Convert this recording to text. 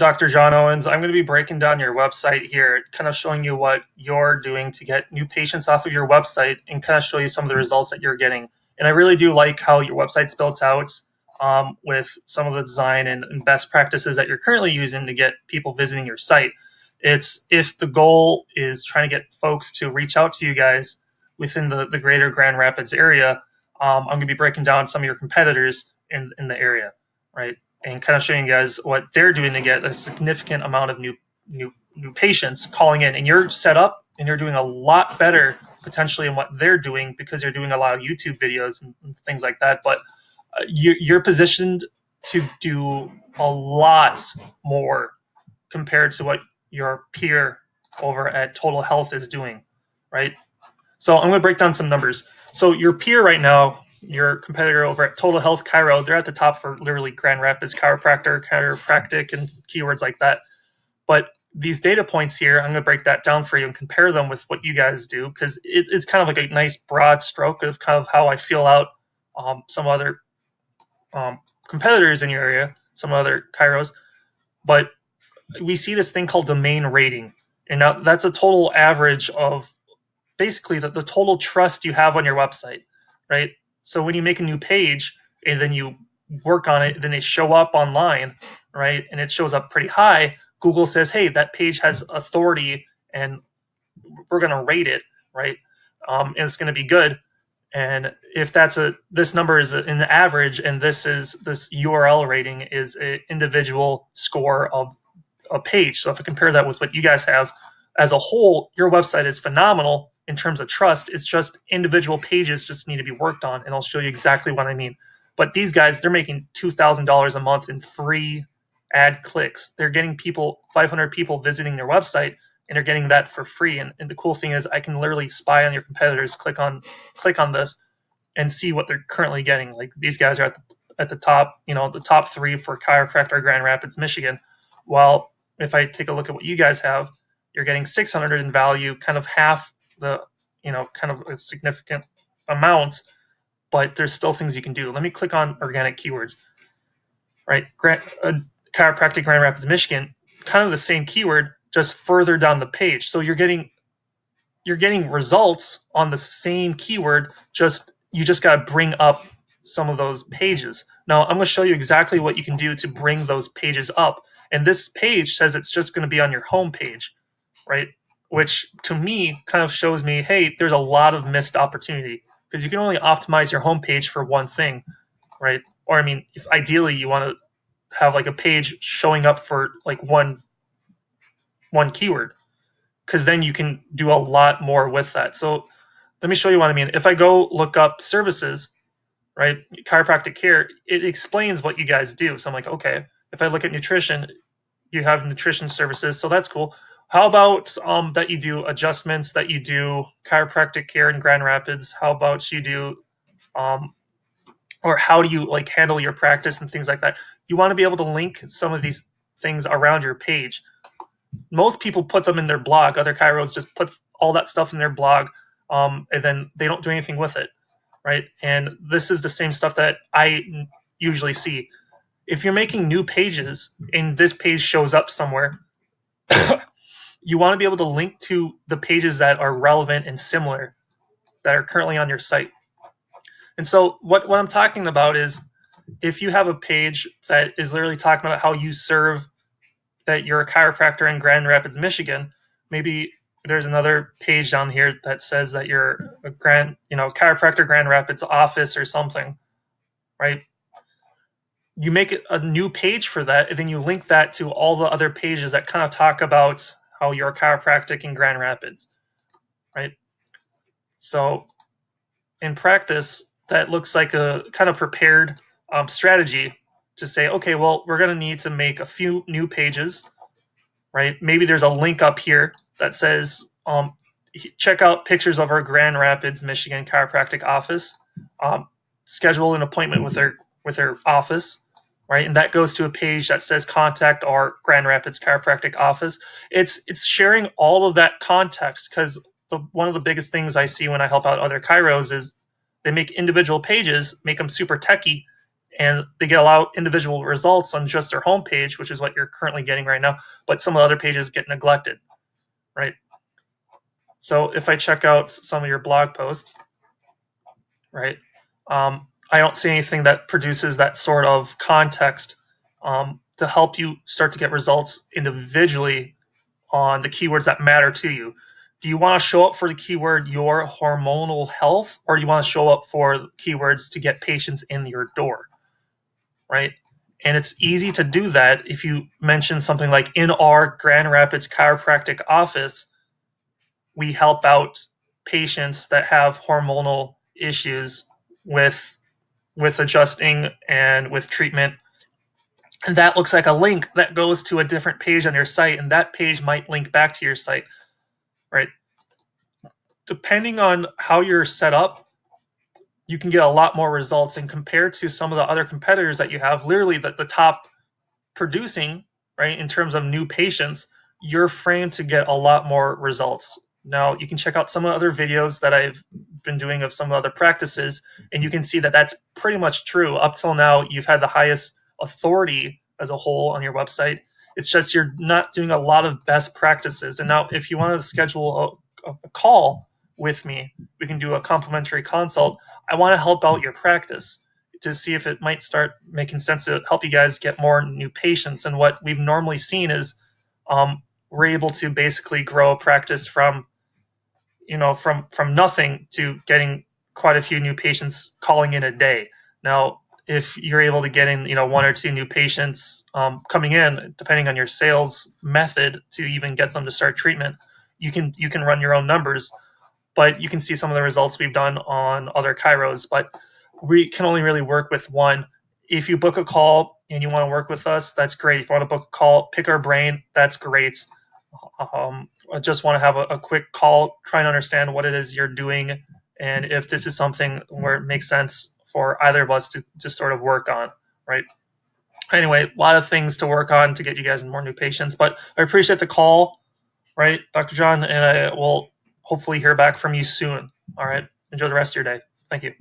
Dr. John Owens. I'm going to be breaking down your website here, kind of showing you what you're doing to get new patients off of your website and kind of show you some of the results that you're getting. And I really do like how your website's built out with some of the design and best practices that you're currently using to get people visiting your site. It's if the goal is trying to get folks to reach out to you guys within the greater Grand Rapids area, I'm going to be breaking down some of your competitors in the area, right? And kind of showing you guys what they're doing to get a significant amount of new patients calling in. And you're set up and you're doing a lot better potentially in what they're doing because you're doing a lot of YouTube videos and things like that. But you're positioned to do a lot more compared to what your peer over at Total Health is doing, right? So I'm going to break down some numbers. So your peer right now, your competitor over at Total Health Chiro, they're at the top for literally Grand Rapids chiropractor, chiropractic, and keywords like that. But these data points here, I'm going to break that down for you and compare them with what you guys do because it's kind of like a nice broad stroke of kind of how I feel out some other competitors in your area, some other chiros. But we see this thing called domain rating. And now that's a total average of basically the total trust you have on your website, right? So when you make a new page and then you work on it, then they show up online, right? And it shows up pretty high. Google says, hey, that page has authority and we're going to rate it, right? And it's going to be good. And if this number is an average and this URL rating is an individual score of a page. So if I compare that with what you guys have as a whole, your website is phenomenal in terms of trust. It's just individual pages just need to be worked on, and I'll show you exactly what I mean. But these guys, they're making $2,000 a month in free ad clicks. They're getting 500 people visiting their website, and they're getting that for free. And the cool thing is I can literally spy on your competitors, click on this, and see what they're currently getting. Like these guys are at the top, the top 3 for chiropractor Grand Rapids, Michigan. While if I take a look at what you guys have, you're getting 600 in value, kind of half the, kind of a significant amount, but there's still things you can do. Let me click on organic keywords, right? Chiropractic Grand Rapids, Michigan, kind of the same keyword, just further down the page. So you're getting results on the same keyword, you just got to bring up some of those pages. Now I'm going to show you exactly what you can do to bring those pages up. And this page says it's just going to be on your home page, right? Which to me kind of shows me, hey, there's a lot of missed opportunity because you can only optimize your home page for one thing, right? Or I mean, if ideally you want to have like a page showing up for like one keyword, because then you can do a lot more with that. So let me show you what I mean. If I go look up services, right, chiropractic care, it explains what you guys do. So I'm like, okay, if I look at nutrition, you have nutrition services, so that's cool. How about that you do adjustments, that you do chiropractic care in Grand Rapids? How about you do, or how do you like handle your practice and things like that? You want to be able to link some of these things around your page. Most people put them in their blog. Other chiros just put all that stuff in their blog, and then they don't do anything with it, right? And this is the same stuff that I usually see. If you're making new pages and this page shows up somewhere, you want to be able to link to the pages that are relevant and similar that are currently on your site. And so what I'm talking about is if you have a page that is literally talking about how you serve, that you're a chiropractor in Grand Rapids, Michigan, maybe there's another page down here that says that you're a chiropractor Grand Rapids office or something, right? You make it a new page for that, and then you link that to all the other pages that kind of talk about how you're chiropractic in Grand Rapids, right? So in practice, that looks like a kind of prepared strategy to say, okay, well, we're going to need to make a few new pages, right? Maybe there's a link up here that says, check out pictures of our Grand Rapids, Michigan chiropractic office. Schedule an appointment with their office, right? And that goes to a page that says contact our Grand Rapids chiropractic office. It's sharing all of that context, because one of the biggest things I see when I help out other chiros is they make individual pages, make them super techy, and they get a lot of individual results on just their homepage, which is what you're currently getting right now, but some of the other pages get neglected, right? So if I check out some of your blog posts, right, I don't see anything that produces that sort of context to help you start to get results individually on the keywords that matter to you. Do you want to show up for the keyword your hormonal health, or do you want to show up for keywords to get patients in your door, right? And it's easy to do that if you mention something like, in our Grand Rapids chiropractic office, we help out patients that have hormonal issues with adjusting and with treatment. And that looks like a link that goes to a different page on your site, and that page might link back to your site, right? Depending on how you're set up, you can get a lot more results. And compared to some of the other competitors that you have, literally the top producing, right, in terms of new patients, you're framed to get a lot more results. Now, you can check out some of the other videos that I've been doing of some of the other practices, and you can see that that's pretty much true. Up till now, you've had the highest authority as a whole on your website. It's just you're not doing a lot of best practices. And now, if you want to schedule a call with me, we can do a complimentary consult. I want to help out your practice to see if it might start making sense to help you guys get more new patients. And what we've normally seen is we're able to basically grow a practice from from nothing to getting quite a few new patients calling in a day. Now, if you're able to get in one or two new patients coming in, depending on your sales method to even get them to start treatment, you can run your own numbers, but you can see some of the results we've done on other chiros. But we can only really work with one. If you book a call and you want to work with us, that's great. If you want to book a call, pick our brain, that's great. I just want to have a quick call, try and understand what it is you're doing, and if this is something where it makes sense for either of us to just sort of work on, right? Anyway, a lot of things to work on to get you guys more new patients, but I appreciate the call, right, Dr. John, and I will hopefully hear back from you soon. All right. Enjoy the rest of your day. Thank you.